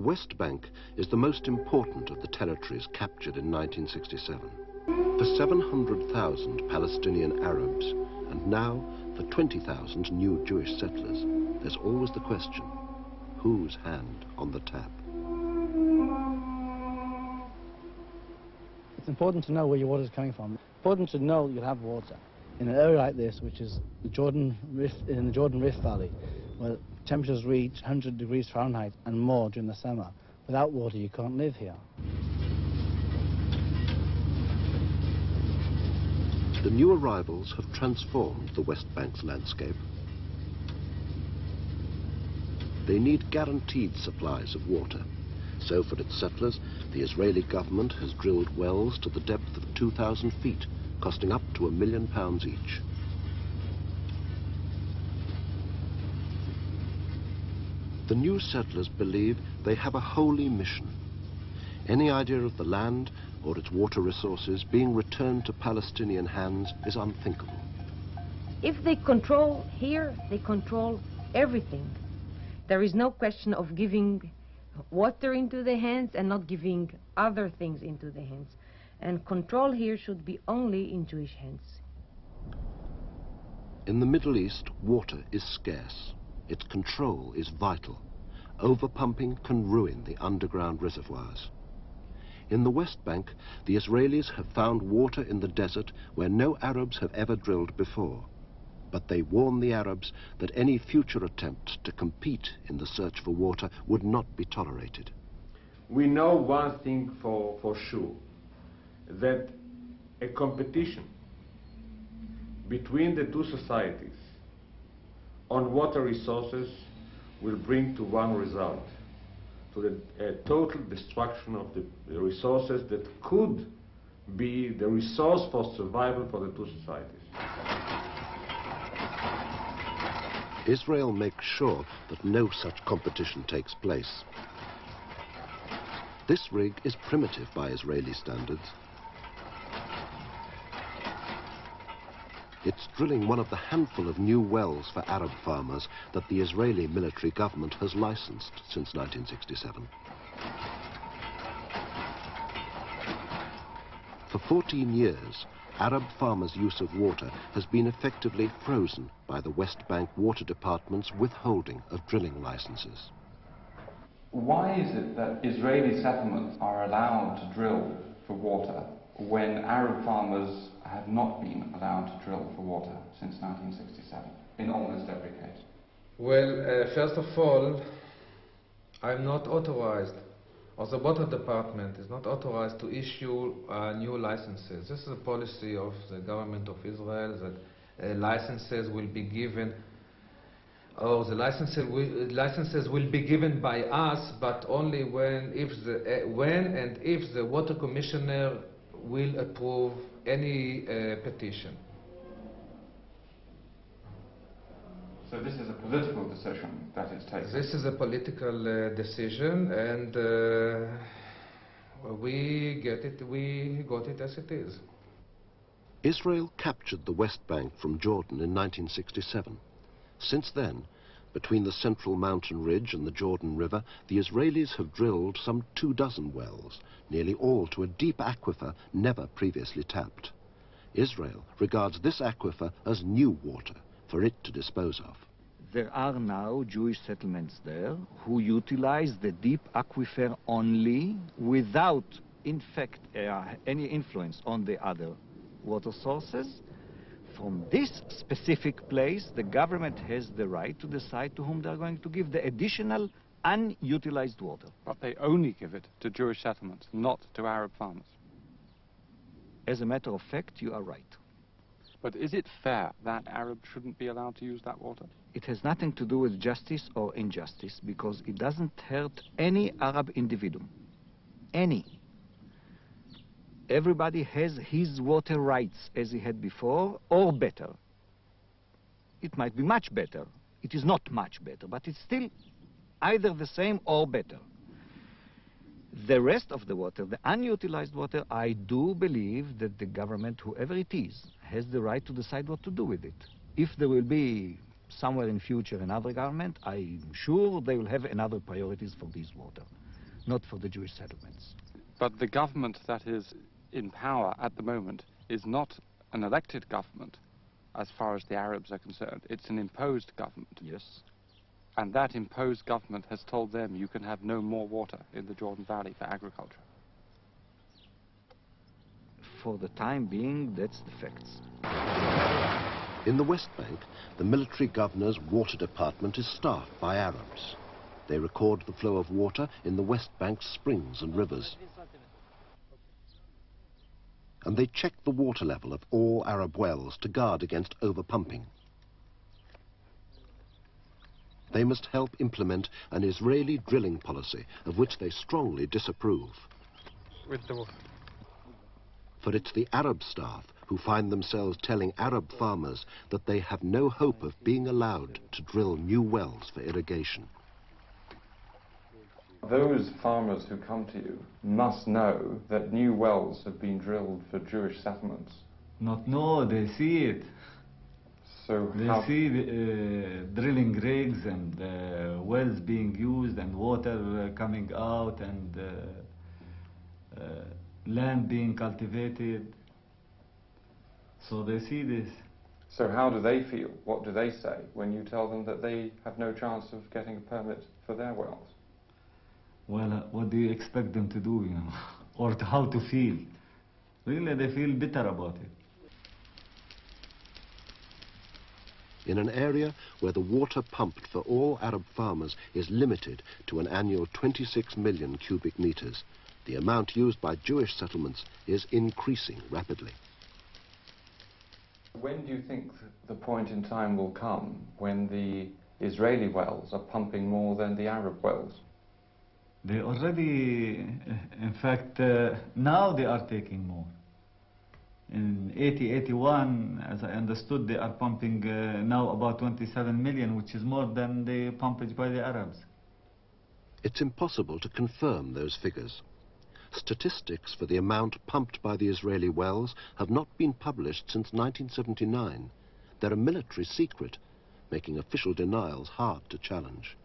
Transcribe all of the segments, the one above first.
West Bank is the most important of the territories captured in 1967. For 700,000 Palestinian Arabs, and now for 20,000 new Jewish settlers, there's always the question, whose hand on the tap? It's important to know where your water is coming from. It's important to know you'll have water. In an area like this, which is the Jordan Rift, in the Jordan Rift Valley, where temperatures reach 100 degrees Fahrenheit and more during the summer, without water you can't live here. The new arrivals have transformed the West Bank's landscape. They need guaranteed supplies of water. So for its settlers, the Israeli government has drilled wells to the depth of 2,000 feet, costing up to £1 million each. The new settlers believe they have a holy mission. Any idea of the land or its water resources being returned to Palestinian hands is unthinkable. If they control here, they control everything. There is no question of giving water into the hands and not giving other things into the hands. And control here should be only in Jewish hands. In the Middle East, water is scarce. Its control is vital. Overpumping can ruin the underground reservoirs. In the West Bank, the Israelis have found water in the desert where no Arabs have ever drilled before. But they warn the Arabs that any future attempt to compete in the search for water would not be tolerated. We know one thing for sure, that a competition between the two societies on water resources will bring to one result, to the total destruction of the resources that could be the resource for survival for the two societies. Israel makes sure that no such competition takes place. This rig is primitive by Israeli standards. It's drilling one of the handful of new wells for Arab farmers that the Israeli military government has licensed since 1967. For 14 years, Arab farmers' use of water has been effectively frozen by the West Bank Water Department's withholding of drilling licenses. Why is it that Israeli settlements are allowed to drill for water when Arab farmers have not been allowed to drill for water since 1967, in almost every case? Well, first of all, I'm not authorized, or the Water Department is not authorized to issue new licenses. This is a policy of the government of Israel that licenses will be given, or the licenses will be given by us, but only when and if the Water Commissioner will approve any petition. So this is a political decision that is taken? This is a political decision, and we got it as it is. Israel captured the West Bank from Jordan in 1967. Since then, between the Central Mountain Ridge and the Jordan River, the Israelis have drilled some 24 wells, nearly all to a deep aquifer never previously tapped. Israel regards this aquifer as new water for it to dispose of. There are now Jewish settlements there who utilize the deep aquifer only without, in fact, any influence on the other water sources. From this specific place, the government has the right to decide to whom they're going to give the additional unutilized water. But they only give it to Jewish settlements, not to Arab farmers. As a matter of fact, you are right. But is it fair that Arabs shouldn't be allowed to use that water? It has nothing to do with justice or injustice, because it doesn't hurt any Arab individual. Any. Everybody has his water rights as he had before, or better. It might be much better. It is not much better, but it's still either the same or better. The rest of the water, the unutilized water, I do believe that the government, whoever it is, has the right to decide what to do with it. If there will be somewhere in future another government, I'm sure they will have another priorities for this water. not for the Jewish settlements. But the government that is in power at the moment is not an elected government as far as the Arabs are concerned. It's an imposed government. Yes. And that imposed government has told them you can have no more water in the Jordan Valley for agriculture. For the time being, that's the facts. In the West Bank, the military governor's water department is staffed by Arabs. They record the flow of water in the West Bank's springs and rivers. And they check the water level of all Arab wells to guard against overpumping. They must help implement an Israeli drilling policy of which they strongly disapprove. For it's the Arab staff who find themselves telling Arab farmers that they have no hope of being allowed to drill new wells for irrigation. Those farmers who come to you must know that new wells have been drilled for Jewish settlements. Not know, they see it. So they see the drilling rigs and wells being used and water coming out and land being cultivated. So they see this. So how do they feel? What do they say when you tell them that they have no chance of getting a permit for their wells? Well, what do you expect them to do, you know, or how to feel? Really, they feel bitter about it. In an area where the water pumped for all Arab farmers is limited to an annual 26 million cubic meters, the amount used by Jewish settlements is increasing rapidly. When do you think the point in time will come when the Israeli wells are pumping more than the Arab wells? They already, in fact, now they are taking more. In 80-81, as I understood, they are pumping now about 27 million, which is more than the pumpage by the Arabs. It's impossible to confirm those figures. Statistics for the amount pumped by the Israeli wells have not been published since 1979. They're a military secret, making official denials hard to challenge.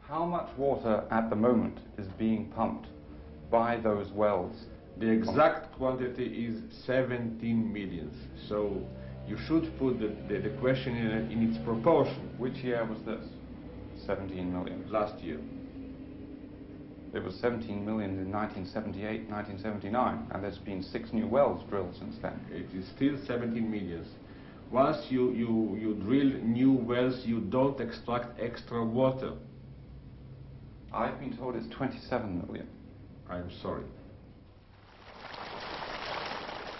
How much water at the moment is being pumped by those wells? The exact quantity is 17 million. So you should put the question in its proportion. Which year was this? 17 million. Last year. It was 17 million in 1978, 1979, and there's been 6 new wells drilled since then. It is still 17 million. Once you drill new wells, you don't extract extra water. I've been told it's 27 million. I'm sorry.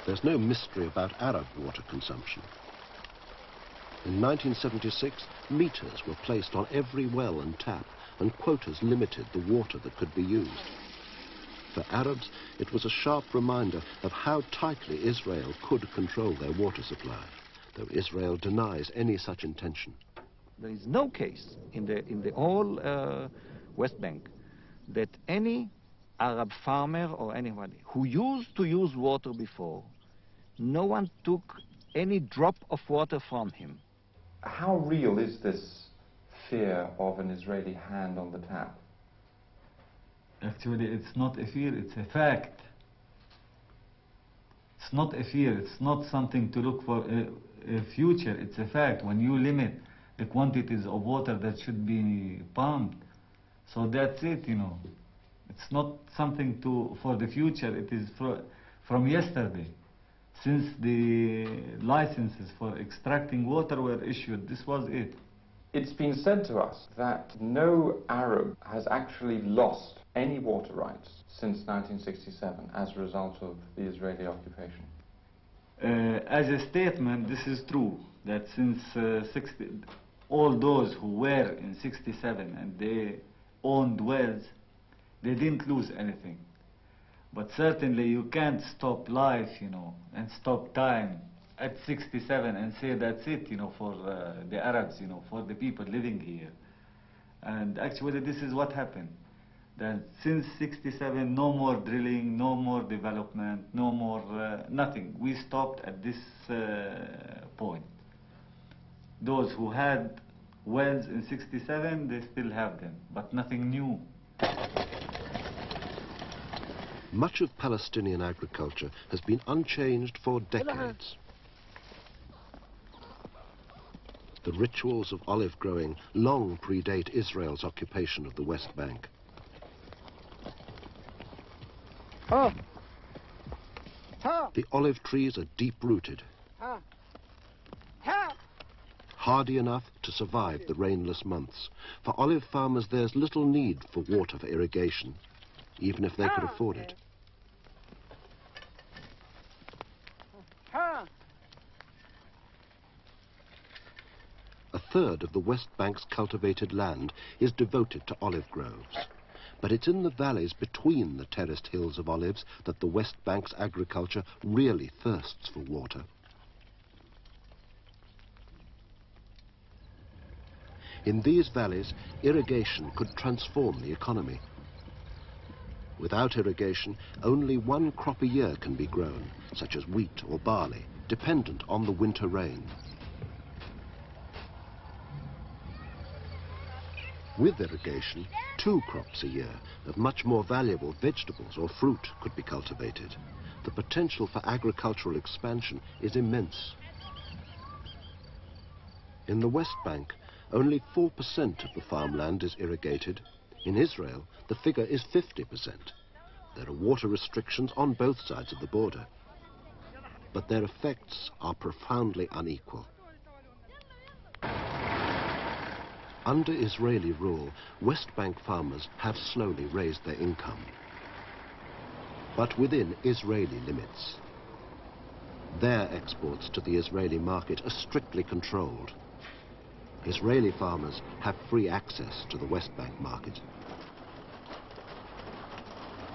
There's no mystery about Arab water consumption. In 1976, meters were placed on every well and tap, and quotas limited the water that could be used. For Arabs, it was a sharp reminder of how tightly Israel could control their water supply, though Israel denies any such intention. There is no case in the whole West Bank that any Arab farmer or anyone who used to use water before, no one took any drop of water from him. How real is this fear of an Israeli hand on the tap? Actually, it's not a fear, it's a fact. It's not a fear, it's not something to look for a future, it's a fact. When you limit the quantities of water that should be pumped, so that's it, you know. It's not something for the future, it is from yesterday. Since the licenses for extracting water were issued, this was it. It's been said to us that no Arab has actually lost any water rights since 1967 as a result of the Israeli occupation. As a statement, this is true, that since all those who were in 67 and they owned wells, they didn't lose anything. But certainly you can't stop life, you know, and stop time at 67 and say that's it, you know, for the Arabs, you know, for the people living here. And actually this is what happened. That since 67, no more drilling, no more development, no more, nothing. We stopped at this point. Those who had wells in 67, they still have them, but nothing new. Much of Palestinian agriculture has been unchanged for decades. The rituals of olive growing long predate Israel's occupation of the West Bank. The olive trees are deep-rooted, hardy enough to survive the rainless months. For olive farmers, there's little need for water for irrigation, even if they could afford it. A third of the West Bank's cultivated land is devoted to olive groves. But it's in the valleys between the terraced hills of olives that the West Bank's agriculture really thirsts for water. In these valleys, irrigation could transform the economy. Without irrigation, only one crop a year can be grown, such as wheat or barley, dependent on the winter rain. With irrigation, 2 crops a year of much more valuable vegetables or fruit could be cultivated. The potential for agricultural expansion is immense. In the West Bank, only 4% of the farmland is irrigated. In Israel, the figure is 50%. There are water restrictions on both sides of the border, but their effects are profoundly unequal. Under Israeli rule, West Bank farmers have slowly raised their income, but within Israeli limits. Their exports to the Israeli market are strictly controlled. Israeli farmers have free access to the West Bank market.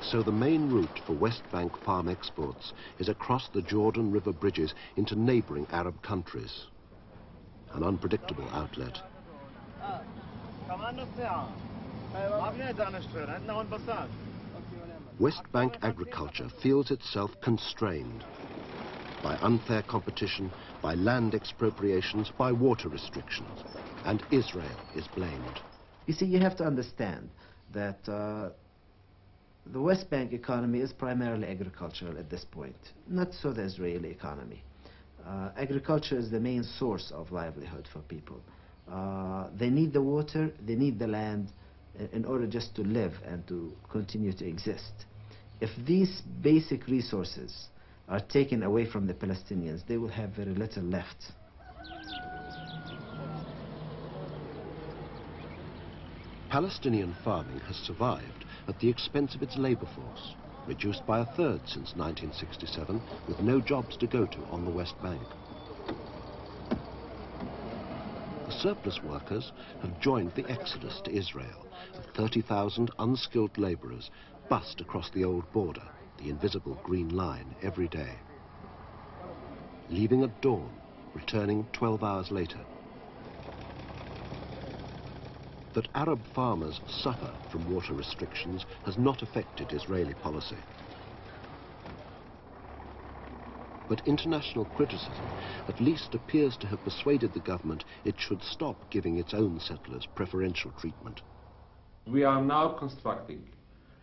So the main route for West Bank farm exports is across the Jordan River bridges into neighboring Arab countries. An unpredictable outlet. West Bank agriculture feels itself constrained by unfair competition, by land expropriations, by water restrictions, and Israel is blamed. You see, you have to understand that the West Bank economy is primarily agricultural at this point, not so the Israeli economy. Agriculture is the main source of livelihood for people. They need the water, they need the land in order just to live and to continue to exist. If these basic resources are taken away from the Palestinians, they will have very little left. Palestinian farming has survived at the expense of its labor force, reduced by 1/3 since 1967, with no jobs to go to on the West Bank. The surplus workers have joined the exodus to Israel, of 30,000 unskilled laborers bussed across the old border, the invisible green line, every day. Leaving at dawn, returning 12 hours later. That Arab farmers suffer from water restrictions has not affected Israeli policy. But international criticism at least appears to have persuaded the government it should stop giving its own settlers preferential treatment. We are now constructing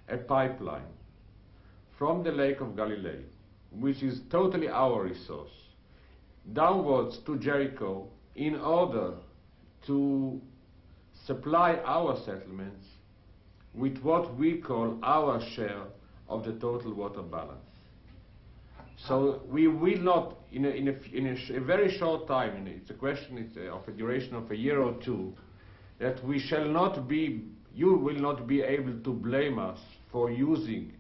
a pipeline from the Lake of Galilee, which is totally our resource, downwards to Jericho in order to supply our settlements with what we call our share of the total water balance. So we will not, in a very short time, it's a question of a duration of a year or two, that we shall not be, you will not be able to blame us for using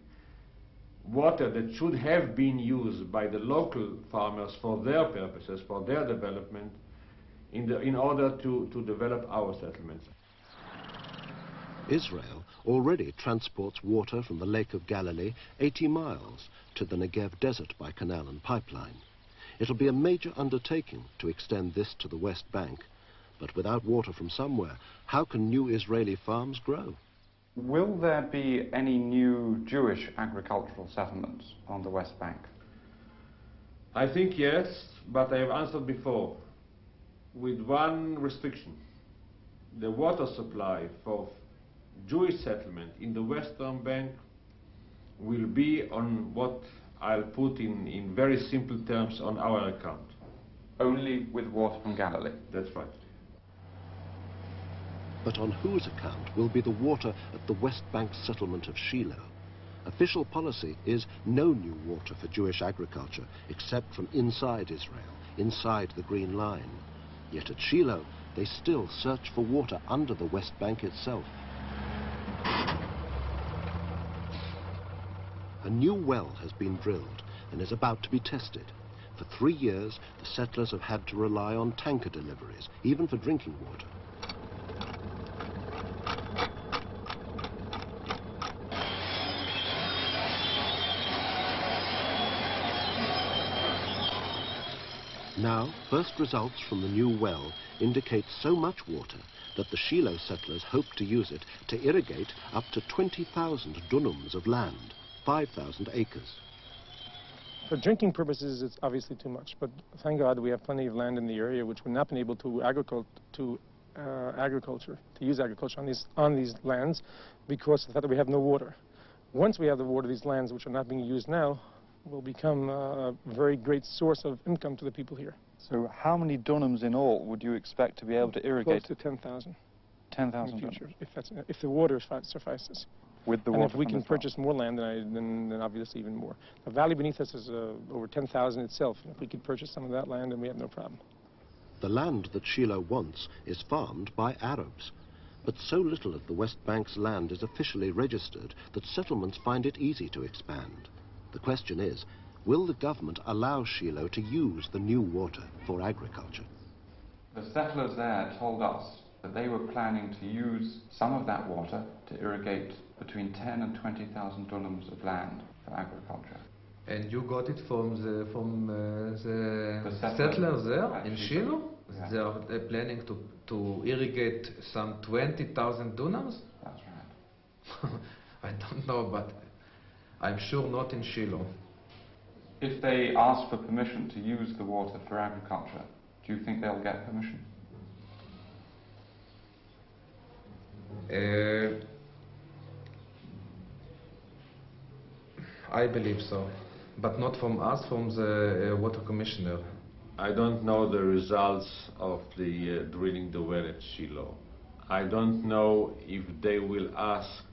water that should have been used by the local farmers for their purposes, for their development, in order to develop our settlements. Israel already transports water from the Lake of Galilee 80 miles to the Negev desert by canal and pipeline. It'll be a major undertaking to extend this to the West Bank, but without water from somewhere, how can new Israeli farms grow? Will there be any new Jewish agricultural settlements on the West Bank? I think yes, but I have answered before, with one restriction. The water supply for Jewish settlement in the Western Bank will be on what I'll put in very simple terms on our account. Only with water from Galilee? That's right. But on whose account will be the water at the West Bank settlement of Shiloh? Official policy is no new water for Jewish agriculture except from inside Israel, inside the Green Line. Yet at Shiloh, they still search for water under the West Bank itself. A new well has been drilled and is about to be tested. For 3 years, the settlers have had to rely on tanker deliveries, even for drinking water. Now, first results from the new well indicate so much water that the Shiloh settlers hope to use it to irrigate up to 20,000 dunams of land, 5,000 acres. For drinking purposes, it's obviously too much, but thank God we have plenty of land in the area which we've not been able to use agriculture on these lands because of the fact that we have no water. Once we have the water, these lands which are not being used now will become a very great source of income to the people here. So how many dunams in all would you expect to be able to irrigate? Close to 10,000. 10,000 in the future, if the water suffices. With the and water if we from can this well? purchase more land, then obviously even more. The valley beneath us is over 10,000 itself. And if we could purchase some of that land, then we have no problem. The land that Shiloh wants is farmed by Arabs. But so little of the West Bank's land is officially registered that settlements find it easy to expand. The question is, will the government allow Shiloh to use the new water for agriculture? The settlers there told us that they were planning to use some of that water to irrigate between 10 and 20,000 dunams of land for agriculture. And you got it from the settlers settlers there in Shiloh? Yeah. They are planning to irrigate some 20,000 dunams? That's right. I don't know, but I'm sure not in Shiloh. If they ask for permission to use the water for agriculture, do you think they'll get permission? I believe so, but not from us, from the water commissioner. I don't know the results of the drilling the well at Shiloh. I don't know if they will ask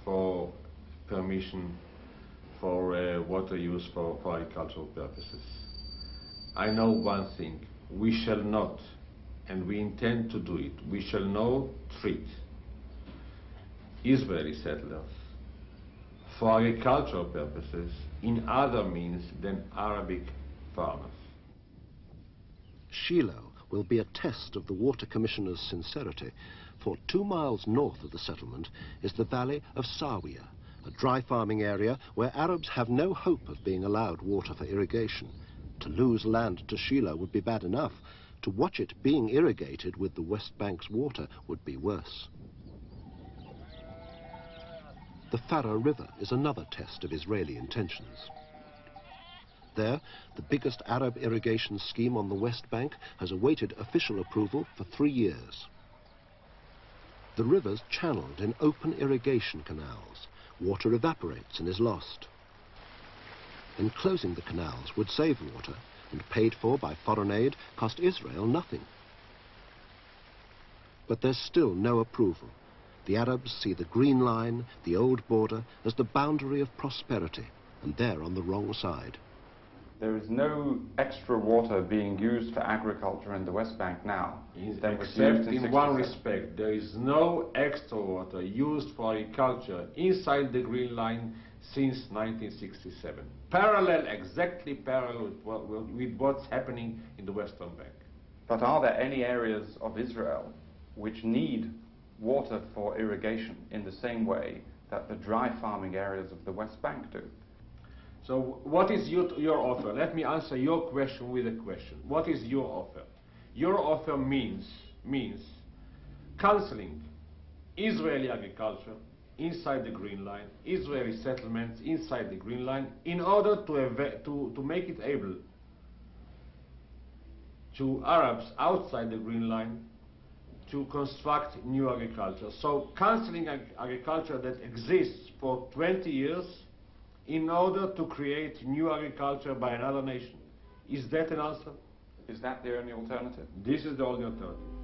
for permission for water use for agricultural purposes. I know one thing, we shall not, and we intend to do it, we shall not treat Israeli settlers for agricultural purposes in other means than Arabic farmers. Shiloh will be a test of the Water Commissioner's sincerity, for 2 miles north of the settlement is the valley of Sawiya, a dry farming area where Arabs have no hope of being allowed water for irrigation. To lose land to Shiloh would be bad enough. To watch it being irrigated with the West Bank's water would be worse. The Farah River is another test of Israeli intentions. There, the biggest Arab irrigation scheme on the West Bank has awaited official approval for 3 years. The river's channeled in open irrigation canals. Water evaporates and is lost. Enclosing the canals would save water, and paid for by foreign aid, cost Israel nothing. But there's still no approval. The Arabs see the Green Line, the old border, as the boundary of prosperity, and they're on the wrong side. There is no extra water being used for agriculture in the West Bank now. Except in one respect, there is no extra water used for agriculture inside the Green Line since 1967. Exactly parallel with what's happening in the Western Bank. But are there any areas of Israel which need water for irrigation in the same way that the dry farming areas of the West Bank do? So what is your offer? Let me answer your question with a question. What is your offer? Your offer means cancelling Israeli agriculture inside the Green Line, Israeli settlements inside the Green Line, in order to make it able to Arabs outside the Green Line to construct new agriculture. So cancelling agriculture that exists for 20 years in order to create new agriculture by another nation. Is that an answer? Is that the only alternative? This is the only alternative.